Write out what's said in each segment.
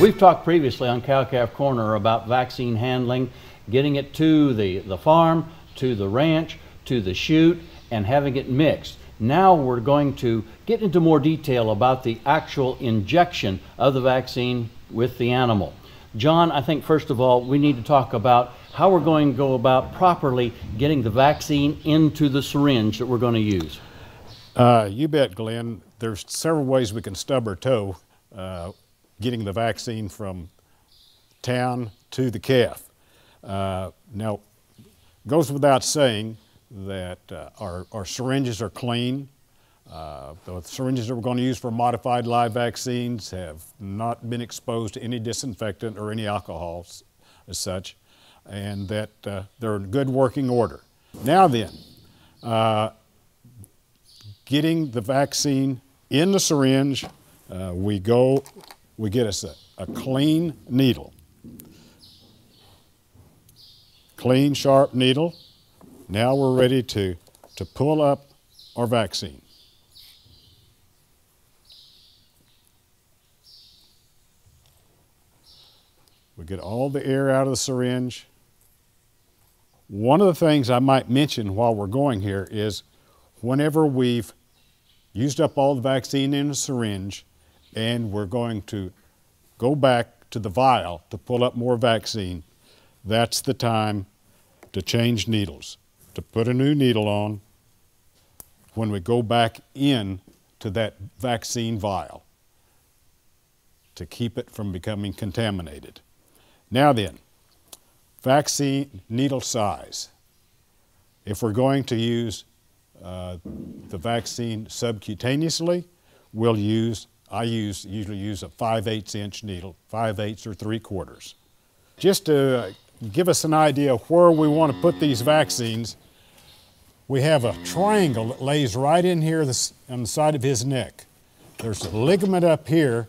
We've talked previously on Cow-Calf Corner about vaccine handling, getting it to the farm, to the ranch, to the chute, and having it mixed. Now we're going to get into more detail about the actual injection of the vaccine with the animal. John, I think first of all we need to talk about how we're going to go about properly getting the vaccine into the syringe that we're going to use. You bet, Glenn. There's several ways we can stub our toe getting the vaccine from town to the calf. Now, it goes without saying that our syringes are clean. The syringes that we're going to use for modified live vaccines have not been exposed to any disinfectant or any alcohols as such, and that they're in good working order. Now then, getting the vaccine in the syringe, we get us a clean needle. Clean, sharp needle. Now we're ready to pull up our vaccine. We get all the air out of the syringe. One of the things I might mention while we're going here is whenever we've used up all the vaccine in a syringe and we're going to go back to the vial to pull up more vaccine, that's the time to change needles, to put a new needle on when we go back in to that vaccine vial to keep it from becoming contaminated. Now then, vaccine needle size. If we're going to use the vaccine subcutaneously, I usually use a 5/8 inch needle, 5/8 or 3/4. Just to give us an idea of where we want to put these vaccines, we have a triangle that lays right in here on the side of his neck. There's a ligament up here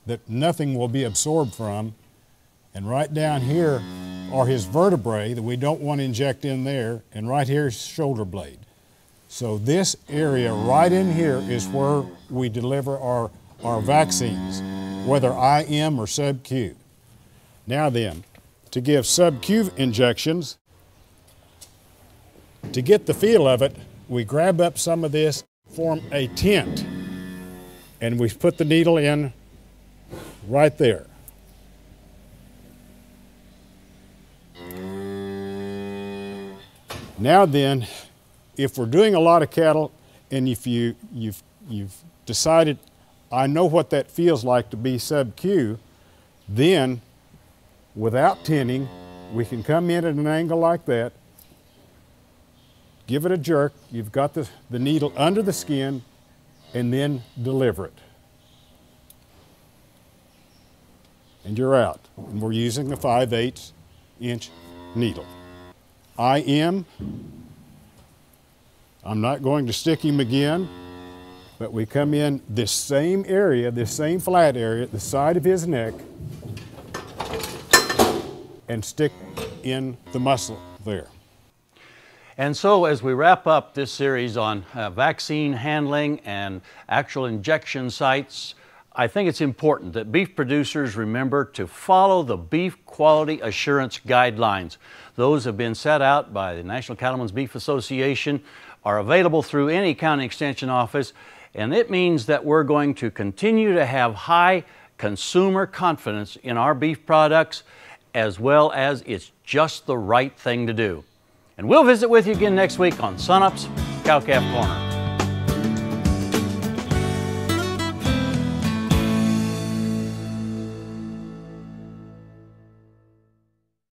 that nothing will be absorbed from, and right down here are his vertebrae that we don't want to inject in there, and right here is his shoulder blade. So this area right in here is where we deliver our vaccines, whether IM or sub-Q. Now then, to give sub-Q injections, to get the feel of it, we grab up some of this, form a tent, and we put the needle in right there. Now then, if we're doing a lot of cattle, and if you've decided, I know what that feels like to be sub-Q, then without tinning, we can come in at an angle like that, give it a jerk, you've got the needle under the skin, and then deliver it. And you're out. And we're using a 5/8 inch needle. I'm not going to stick him again, but we come in this same area, this same flat area at the side of his neck, and stick in the muscle there. And so as we wrap up this series on vaccine handling and actual injection sites, I think it's important that beef producers remember to follow the Beef Quality Assurance Guidelines. Those have been set out by the National Cattlemen's Beef Association, are available through any county extension office, and it means that we're going to continue to have high consumer confidence in our beef products, as well as it's just the right thing to do. And we'll visit with you again next week on Sunup's Cow-Calf Corner.